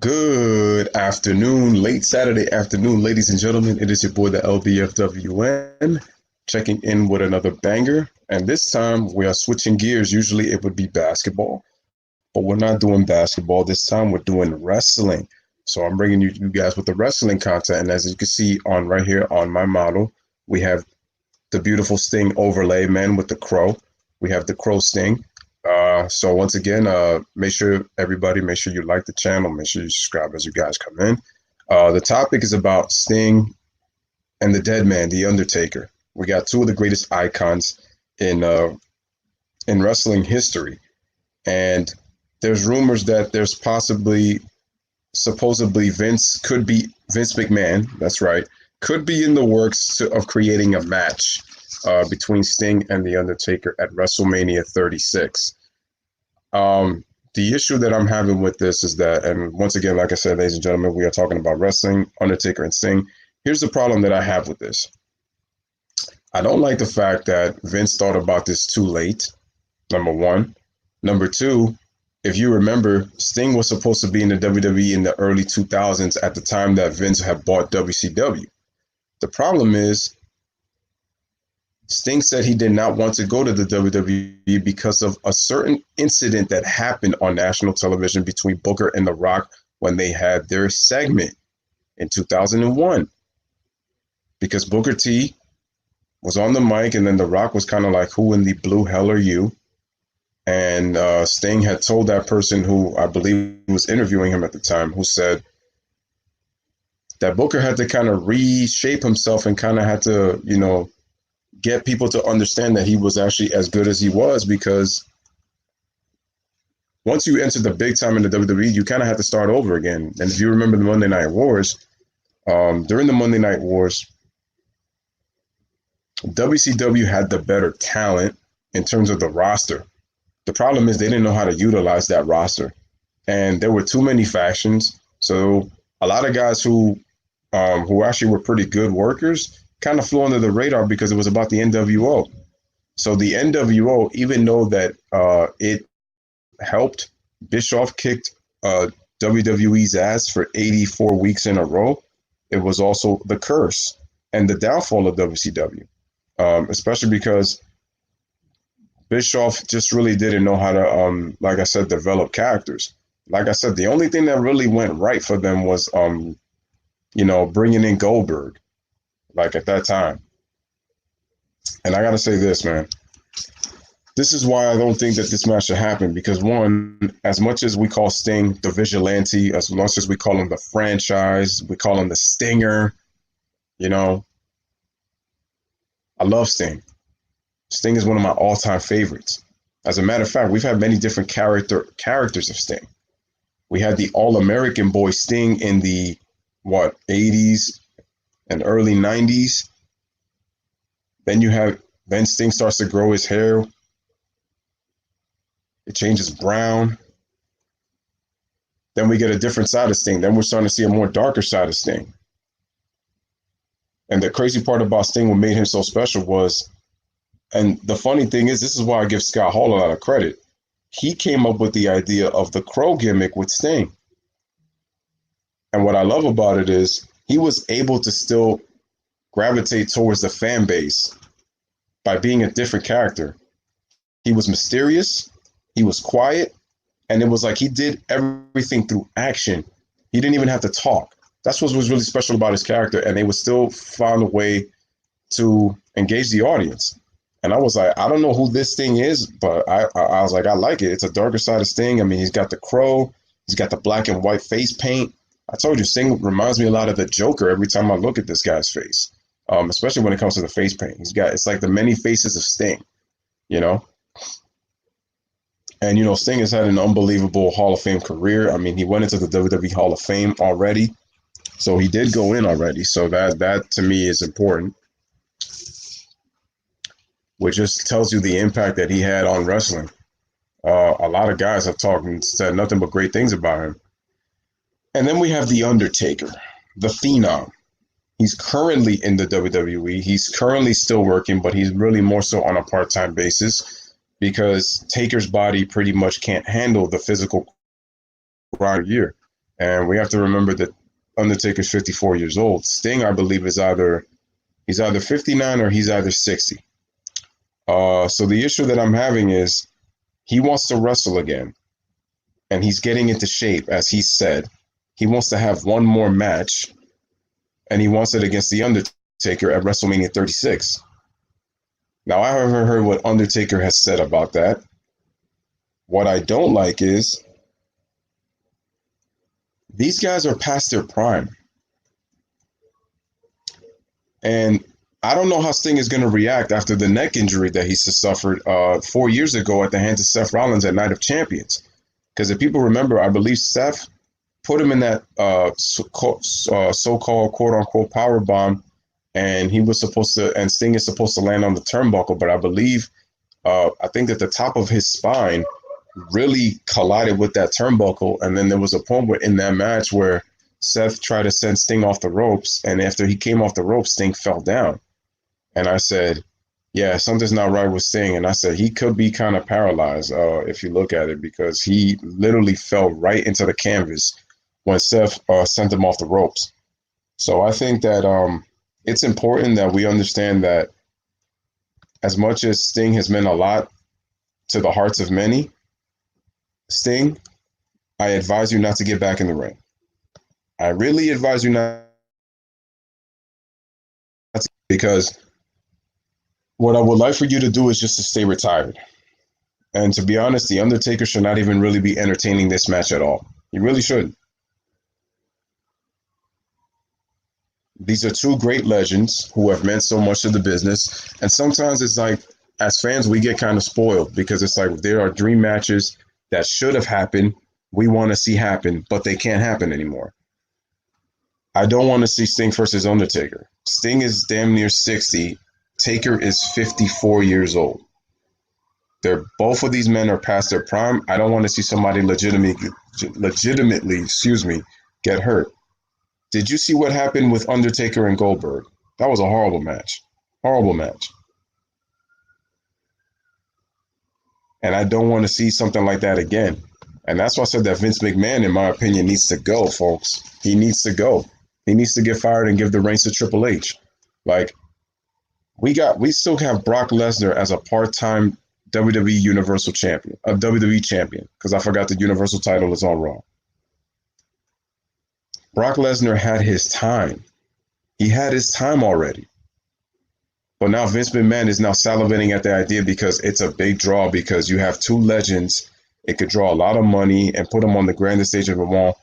Good afternoon, late Saturday afternoon, ladies and gentlemen. It is your boy, the LBFWN, checking in with another banger. And this time we are switching gears. Usually it would be basketball, but we're not doing basketball. This time we're doing wrestling. So I'm bringing you guys with the wrestling content. And as you can see on right here on my model, we have the beautiful Sting overlay, man, with the crow. We have the crow Sting. So once again, make sure you like the channel, make sure you subscribe as you guys come in. The topic is about Sting and the dead man, the Undertaker. We got two of the greatest icons in wrestling history, and there's rumors that there's supposedly Vince McMahon, that's right, could be in the works of creating a match between Sting and the Undertaker at WrestleMania 36. The issue that I'm having with this is that, and once again, like I said, ladies and gentlemen, we are talking about wrestling, Undertaker and Sting. Here's the problem that I have with this. I don't like the fact that Vince thought about this too late, number one. Number two, if you remember, Sting was supposed to be in the WWE in the early 2000s at the time that Vince had bought WCW. The problem is, Sting said he did not want to go to the WWE because of a certain incident that happened on national television between Booker and The Rock when they had their segment in 2001. Because Booker T was on the mic and then The Rock was kind of like, who in the blue hell are you? And Sting had told that person who I believe was interviewing him at the time, who said that Booker had to kind of reshape himself and kind of had to, get people to understand that he was actually as good as he was, because once you enter the big time in the WWE, you kind of have to start over again. And if you remember the Monday Night Wars, during the Monday Night Wars, WCW had the better talent in terms of the roster. The problem is they didn't know how to utilize that roster. And there were too many factions. So a lot of guys who actually were pretty good workers kind of flew under the radar because it was about the NWO. So the NWO, even though that it helped, Bischoff kicked WWE's ass for 84 weeks in a row, it was also the curse and the downfall of WCW, especially because Bischoff just really didn't know how to, like I said, develop characters. Like I said, the only thing that really went right for them was, bringing in Goldberg, like at that time. And I got to say this, man. This is why I don't think that this match should happen, because one, as much as we call Sting the vigilante, as much as we call him the franchise, we call him the Stinger, I love Sting. Sting is one of my all-time favorites. As a matter of fact, we've had many different characters of Sting. We had the All-American boy Sting in the, 80s and early 90s. Then Sting starts to grow his hair. It changes brown. Then we get a different side of Sting. Then we're starting to see a more darker side of Sting. And the crazy part about Sting, what made him so special was, and the funny thing is, this is why I give Scott Hall a lot of credit. He came up with the idea of the crow gimmick with Sting. And what I love about it is he was able to still gravitate towards the fan base by being a different character. He was mysterious, he was quiet, and it was like he did everything through action. He didn't even have to talk. That's what was really special about his character, and they would still find a way to engage the audience. And I was like, I don't know who this thing is, but I was like, I like it. It's a darker side of Sting. I mean, he's got the crow, he's got the black and white face paint. I told you, Sting reminds me a lot of the Joker every time I look at this guy's face, especially when it comes to the face paint. It's like the many faces of Sting, And, Sting has had an unbelievable Hall of Fame career. I mean, he went into the WWE Hall of Fame already. So he did go in already. So that to me is important, which just tells you the impact that he had on wrestling. A lot of guys have talked and said nothing but great things about him. And then we have The Undertaker, the Phenom. He's currently in the WWE. He's currently still working, but he's really more so on a part-time basis because Taker's body pretty much can't handle the physical grind year. And we have to remember that Undertaker's 54 years old. Sting, I believe, he's either 59 or he's either 60. So the issue that I'm having is he wants to wrestle again, and he's getting into shape, as he said. He wants to have one more match, and he wants it against the Undertaker at WrestleMania 36. Now, I haven't heard what Undertaker has said about that. What I don't like is these guys are past their prime. And I don't know how Sting is going to react after the neck injury that he suffered 4 years ago at the hands of Seth Rollins at Night of Champions. Because if people remember, I believe Seth put him in that so-called quote-unquote power bomb, and he was supposed to, and Sting is supposed to land on the turnbuckle, but I believe, I think that the top of his spine really collided with that turnbuckle, and then there was a point where, in that match where Seth tried to send Sting off the ropes, and after he came off the ropes, Sting fell down. And I said, yeah, something's not right with Sting. And I said, he could be kind of paralyzed if you look at it, because he literally fell right into the canvas when Seth sent him off the ropes. So I think that it's important that we understand that as much as Sting has meant a lot to the hearts of many, Sting, I advise you not to get back in the ring. I really advise you not to, because what I would like for you to do is just to stay retired. And to be honest, The Undertaker should not even really be entertaining this match at all. He really shouldn't. These are two great legends who have meant so much to the business. And sometimes it's like, as fans, we get kind of spoiled, because it's like there are dream matches that should have happened, we want to see happen, but they can't happen anymore. I don't want to see Sting versus Undertaker. Sting is damn near 60. Taker is 54 years old. Both of these men are past their prime. I don't want to see somebody legitimately, get hurt. Did you see what happened with Undertaker and Goldberg? That was a horrible match. Horrible match. And I don't want to see something like that again. And that's why I said that Vince McMahon, in my opinion, needs to go, folks. He needs to go. He needs to get fired and give the reins to Triple H. Like, we still have Brock Lesnar as a part-time WWE Universal Champion, a WWE Champion, because I forgot the Universal title is on Raw. Brock Lesnar had his time. He had his time already. But now Vince McMahon is now salivating at the idea, because it's a big draw, because you have two legends. It could draw a lot of money and put them on the grandest stage of them all.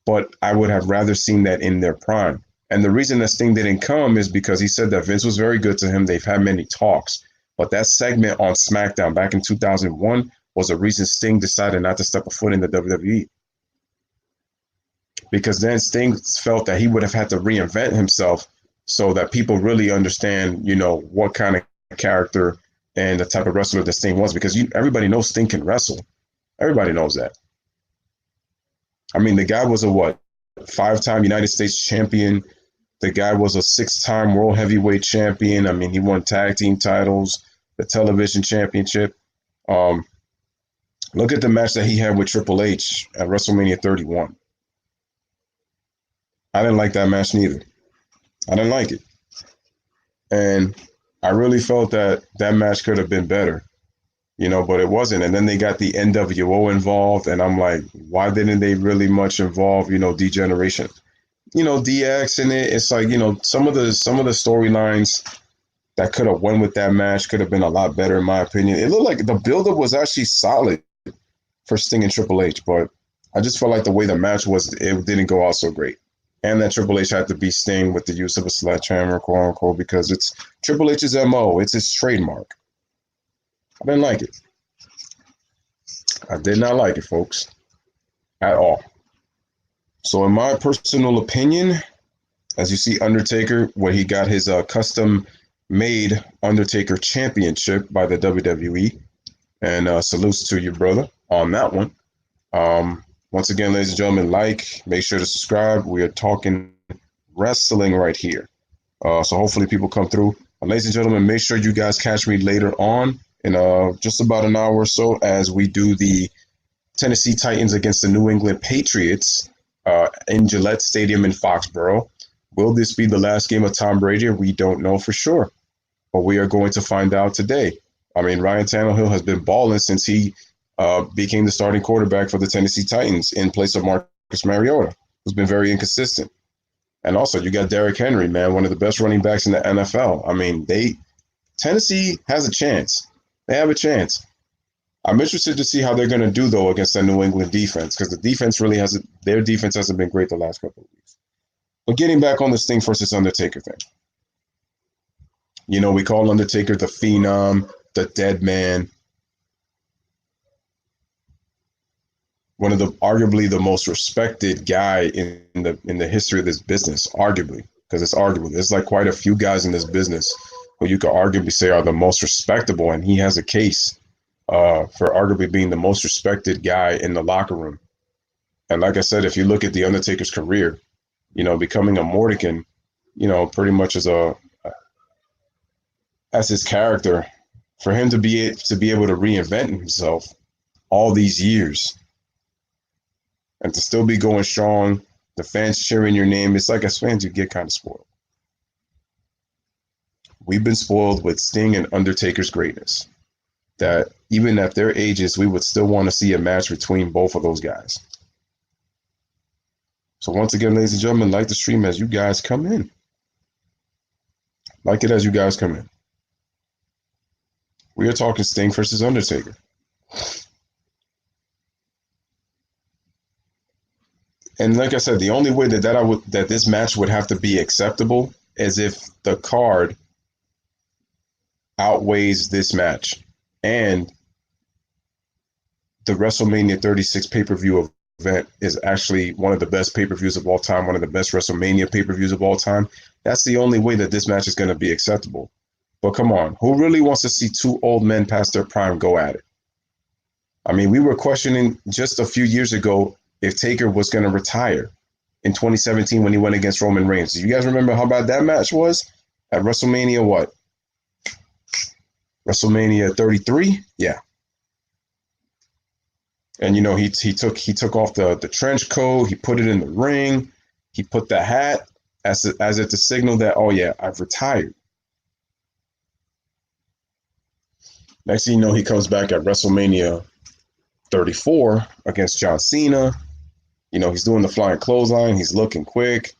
But I would have rather seen that in their prime. And the reason that Sting didn't come is because he said that Vince was very good to him. They've had many talks. But that segment on SmackDown back in 2001 was a reason Sting decided not to step a foot in the WWE. Because then Sting felt that he would have had to reinvent himself so that people really understand, what kind of character and the type of wrestler that Sting was. Because everybody knows Sting can wrestle. Everybody knows that. I mean, the guy was a 5-time United States champion. The guy was a 6-time World Heavyweight Champion. I mean, he won tag team titles, the television championship. Look at the match that he had with Triple H at WrestleMania 31. I didn't like that match neither. I didn't like it. And I really felt that match could have been better, but it wasn't. And then they got the NWO involved, and I'm like, why didn't they really much involve, D-Generation? DX in it. It's like, some of the storylines that could have went with that match could have been a lot better, in my opinion. It looked like the buildup was actually solid for Sting and Triple H, but I just felt like the way the match was, it didn't go out so great. And that Triple H had to beat Sting with the use of a sledgehammer, quote unquote, because it's Triple H's MO. It's his trademark. I didn't like it. I did not like it, folks, at all. So in my personal opinion, as you see Undertaker, where he got his custom-made Undertaker Championship by the WWE, and salutes to you, brother, on that one. Once again, ladies and gentlemen, make sure to subscribe. We are talking wrestling right here. So hopefully people come through. Ladies and gentlemen, make sure you guys catch me later on in just about an hour or so as we do the Tennessee Titans against the New England Patriots. in Gillette Stadium in Foxborough. Will this be the last game of Tom Brady? We don't know for sure, but we are going to find out today. I mean, Ryan Tannehill has been balling since he became the starting quarterback for the Tennessee Titans in place of Marcus Mariota, who's been very inconsistent. And also, you got Derrick Henry, man, one of the best running backs in the NFL. I mean, Tennessee has a chance. They have a chance. I'm interested to see how they're going to do though against the New England defense, because the defense really hasn't. Their defense hasn't been great the last couple of weeks. But getting back on the Sting versus Undertaker thing, we call Undertaker the Phenom, the Dead Man, one of the arguably the most respected guy in the history of this business, arguably, because it's arguable. There's like quite a few guys in this business who you could arguably say are the most respectable, and he has a case for arguably being the most respected guy in the locker room. And like I said, if you look at the Undertaker's career, becoming a Mordican, pretty much as his character, for him to be able to reinvent himself all these years and to still be going strong, the fans cheering your name, it's like as fans you get kind of spoiled. We've been spoiled with Sting and Undertaker's greatness, that even at their ages, we would still want to see a match between both of those guys. So once again, ladies and gentlemen, like the stream as you guys come in. Like it as you guys come in. We are talking Sting versus Undertaker. And like I said, the only way that this match would have to be acceptable is if the card outweighs this match and the WrestleMania 36 pay-per-view event is actually one of the best pay-per-views of all time, one of the best WrestleMania pay-per-views of all time. That's the only way that this match is going to be acceptable. But come on, who really wants to see two old men past their prime go at it? I mean, we were questioning just a few years ago if Taker was going to retire in 2017 when he went against Roman Reigns. Do you guys remember how bad that match was at WrestleMania? What? WrestleMania 33? Yeah. And he took off the trench coat, he put it in the ring, he put the hat as if to signal that, oh yeah, I've retired. Next thing you know, he comes back at WrestleMania 34 against John Cena. He's doing the flying clothesline, he's looking quick.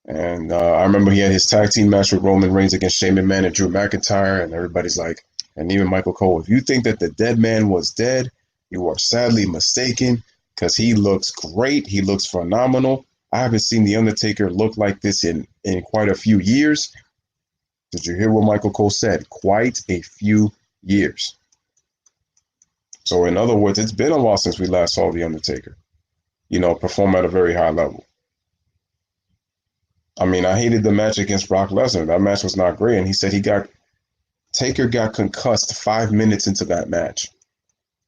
And I remember he had his tag team match with Roman Reigns against Shane McMahon and Drew McIntyre, and everybody's like, and even Michael Cole, if you think that the dead man was dead, you are sadly mistaken, because he looks great. He looks phenomenal. I haven't seen The Undertaker look like this in quite a few years. Did you hear what Michael Cole said? Quite a few years. So in other words, it's been a while since we last saw The Undertaker, perform at a very high level. I mean, I hated the match against Brock Lesnar. That match was not great. And he said Taker got concussed 5 minutes into that match.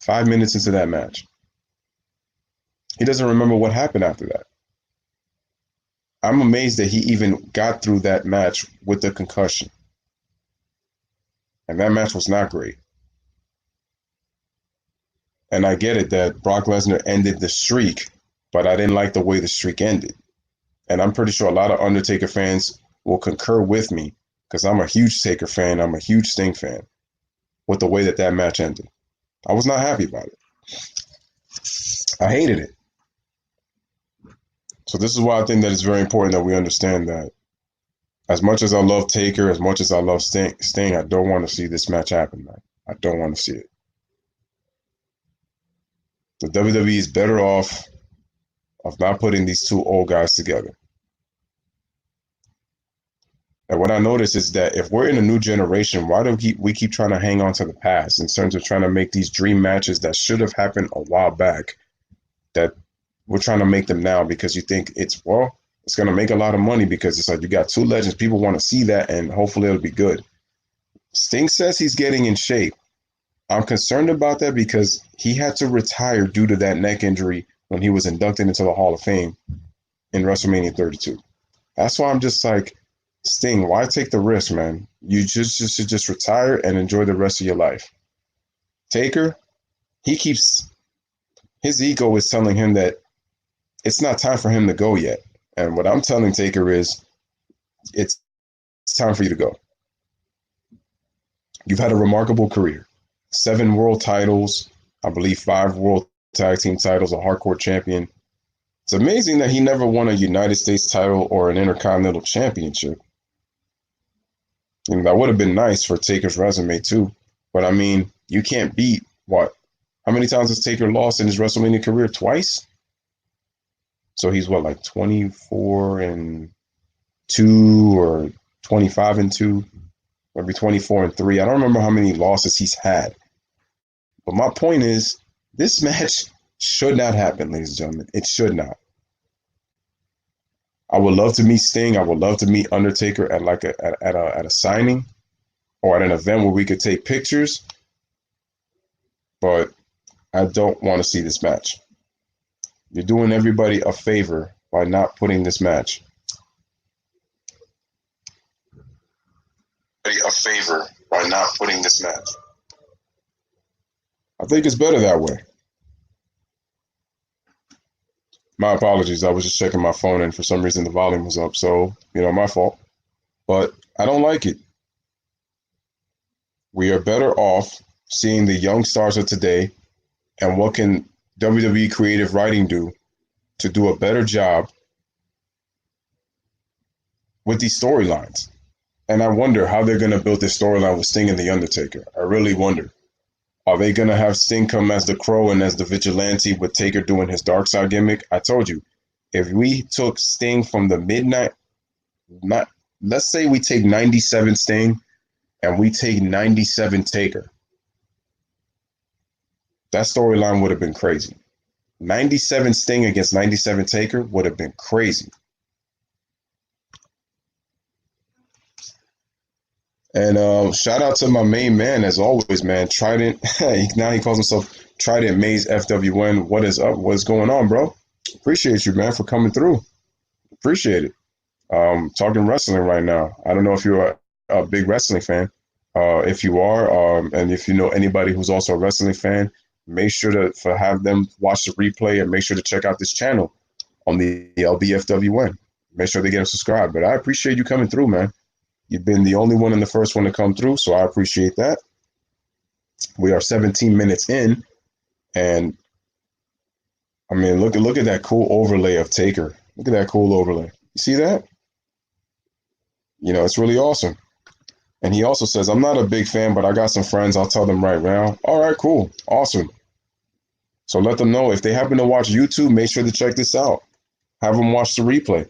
5 minutes into that match. He doesn't remember what happened after that. I'm amazed that he even got through that match with the concussion. And that match was not great. And I get it that Brock Lesnar ended the streak, but I didn't like the way the streak ended. And I'm pretty sure a lot of Undertaker fans will concur with me, because I'm a huge Taker fan, I'm a huge Sting fan, with the way that match ended. I was not happy about it. I hated it. So this is why I think that it's very important that we understand that as much as I love Taker, as much as I love Sting, I don't want to see this match happen, man. I don't want to see it. The WWE is better off of not putting these two old guys together. And what I notice is that if we're in a new generation, why do we keep trying to hang on to the past in terms of trying to make these dream matches that should have happened a while back, that we're trying to make them now because you think it's going to make a lot of money because it's like you got two legends. People want to see that, and hopefully it'll be good. Sting says he's getting in shape. I'm concerned about that because he had to retire due to that neck injury when he was inducted into the Hall of Fame in WrestleMania 32. That's why I'm just like, Sting, why take the risk, man? You should just retire and enjoy the rest of your life. Taker, his ego is telling him that it's not time for him to go yet. And what I'm telling Taker is, it's time for you to go. You've had a remarkable career. 7 world titles, I believe 5 world tag team titles, a hardcore champion. It's amazing that he never won a United States title or an Intercontinental Championship. That would have been nice for Taker's resume too. But I mean, you can't beat what? How many times has Taker lost in his WrestleMania career? Twice? So he's what, like 24-2 or 25-2, maybe 24-3. I don't remember how many losses he's had. But my point is, this match should not happen, ladies and gentlemen. It should not. I would love to meet Sting. I would love to meet Undertaker at like at a signing or at an event where we could take pictures. But I don't want to see this match. You're doing everybody a favor by not putting this match. A favor by not putting this match. I think it's better that way. My apologies. I was just checking my phone and for some reason the volume was up. So, my fault. But I don't like it. We are better off seeing the young stars of today and what can WWE creative writing do to do a better job with these storylines. And I wonder how they're going to build this storyline with Sting and The Undertaker. I really wonder. Are they going to have Sting come as the Crow and as the Vigilante with Taker doing his dark side gimmick? I told you, if we took Sting from the midnight, let's say we take 97 Sting and we take 97 Taker. That storyline would have been crazy. 97 Sting against 97 Taker would have been crazy. And shout out to my main man, as always, man. Trident. Now he calls himself Trident Maze FWN. What is up? What's going on, bro? Appreciate you, man, for coming through. Appreciate it. Talking wrestling right now. I don't know if you're a big wrestling fan. If you are, and if you know anybody who's also a wrestling fan, make sure to have them watch the replay and make sure to check out this channel on the LBFWN. Make sure they get subscribed. But I appreciate you coming through, man. You've been the only one and the first one to come through, so I appreciate that. We are 17 minutes in, and I mean, look at that cool overlay of Taker. Look at that cool overlay. You see that? It's really awesome. And he also says, I'm not a big fan, but I got some friends. I'll tell them right now. All right, cool. Awesome. So let them know. If they happen to watch YouTube, make sure to check this out. Have them watch the replay.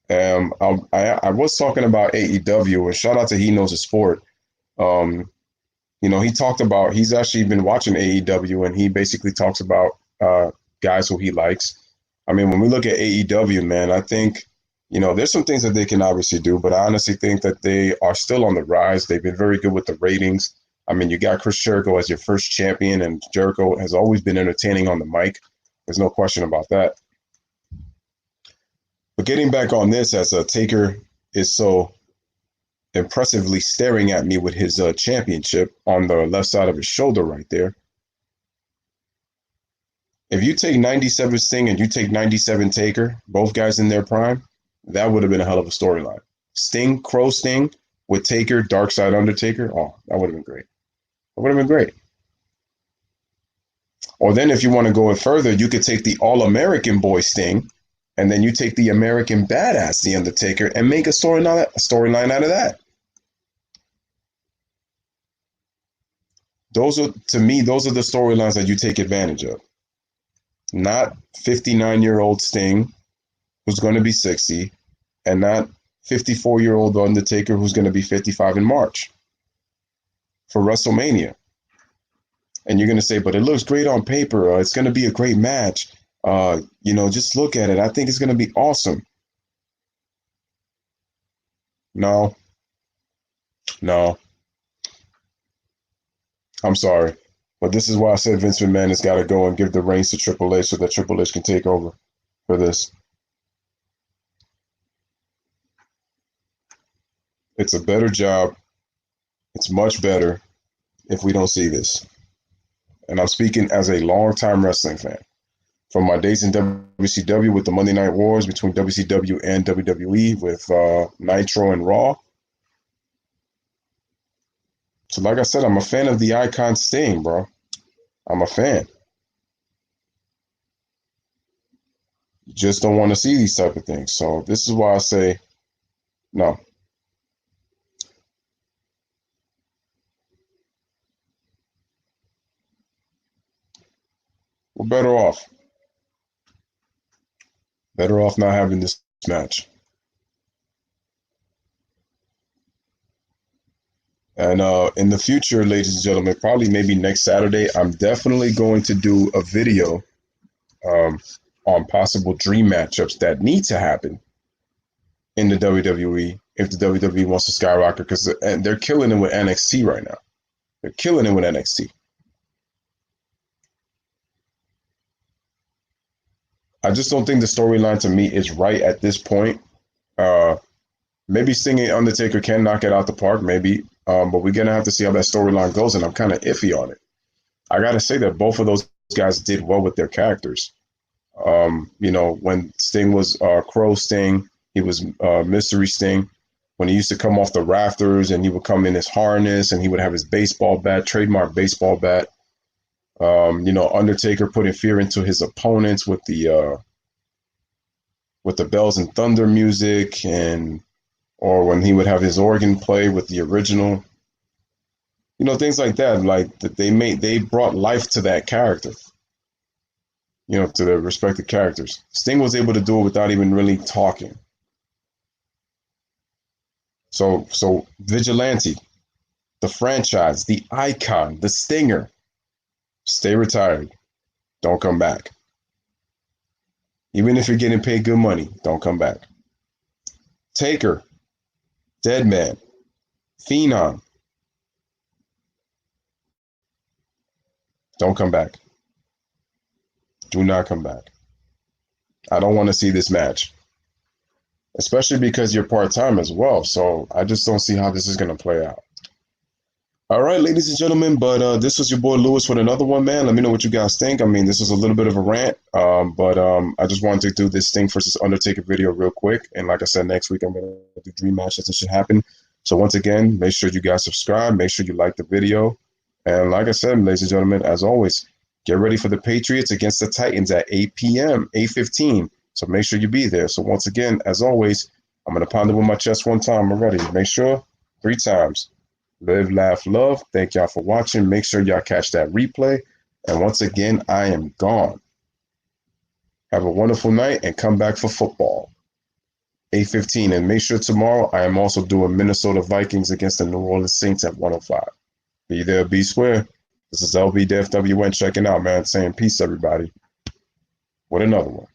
I was talking about AEW, and shout out to He Knows His Sport. He talked about, he's actually been watching AEW, and he basically talks about guys who he likes. I mean, when we look at AEW, man, I think, there's some things that they can obviously do, but I honestly think that they are still on the rise. They've been very good with the ratings. I mean, you got Chris Jericho as your first champion, and Jericho has always been entertaining on the mic. There's no question about that. But getting back on this, as Taker is so impressively staring at me with his championship on the left side of his shoulder right there. If you take 97 Sting and you take 97 Taker, both guys in their prime, that would have been a hell of a storyline. Sting, Crow Sting with Taker, Dark Side Undertaker. Oh, that would have been great. That would have been great. Or then if you want to go further, you could take the All-American boy Sting, and then you take the American Badass, The Undertaker, and make a storyline out of that. To me, those are the storylines that you take advantage of. Not 59-year-old Sting, who's going to be 60, and not 54-year-old Undertaker, who's going to be 55 in March for WrestleMania. And you're going to say, but it looks great on paper. It's going to be a great match. Just look at it. I think it's going to be awesome. No. I'm sorry. But this is why I said Vince McMahon has got to go and give the reins to Triple H so that Triple H can take over for this. It's a better job. It's much better if we don't see this. And I'm speaking as a long-time wrestling fan. from my days in WCW with the Monday Night Wars between WCW and WWE with Nitro and Raw. So like I said, I'm a fan of the icon Sting, bro. I'm a fan. You just don't want to see these type of things. So this is why I say no. We're better off. Better off not having this match. And in the future, ladies and gentlemen, probably maybe next Saturday, I'm definitely going to do a video um, on possible dream matchups that need to happen in the WWE if the WWE wants to skyrocket, because they're killing it with NXT right now. They're killing it with NXT. I just don't think the storyline to me is right at this point. Uh, Maybe Sting and Undertaker can knock it out the park, maybe. But we're gonna have to see how that storyline goes, and I'm kind of iffy on it. I gotta say that both of those guys did well with their characters. You know, when Sting was Crow Sting, he was Mystery Sting. When he used to come off the rafters and he would come in his harness and he would have his baseball bat, trademark baseball bat. You know, Undertaker putting fear into his opponents with the bells and thunder music, and or when he would have his organ play with the original, you know, things like that. Like that they brought life to that character, you know, to the respective characters. Sting was able to do it without even really talking. So Vigilante, the franchise, the icon, the Stinger, stay retired. Don't come back. Even if you're getting paid good money, don't come back. Taker, Dead Man, Phenom, don't come back. Do not come back. I don't want to see this match, especially because you're part-time as well. So I just don't see how this is going to play out. All right, ladies and gentlemen, but this was your boy Lewis with another one, man. Let me know what you guys think. I mean, this was a little bit of a rant, but I just wanted to do this Sting versus Undertaker video real quick. And like I said, next week I'm going to do dream matches that should happen. So once again, make sure you guys subscribe. Make sure you like the video. And like I said, ladies and gentlemen, as always, get ready for the Patriots against the Titans at 8 p.m., 8:15. So make sure you be there. So once again, as always, I'm going to pound it with my chest one time already. Make sure 3 times. Live, laugh, love. Thank y'all for watching. Make sure y'all catch that replay. And once again, I am gone. Have a wonderful night and come back for football. 8:15. And make sure tomorrow I am also doing Minnesota Vikings against the New Orleans Saints at 105. Be there, be square. This is LBDFWN checking out, man. Saying peace, everybody. With another one.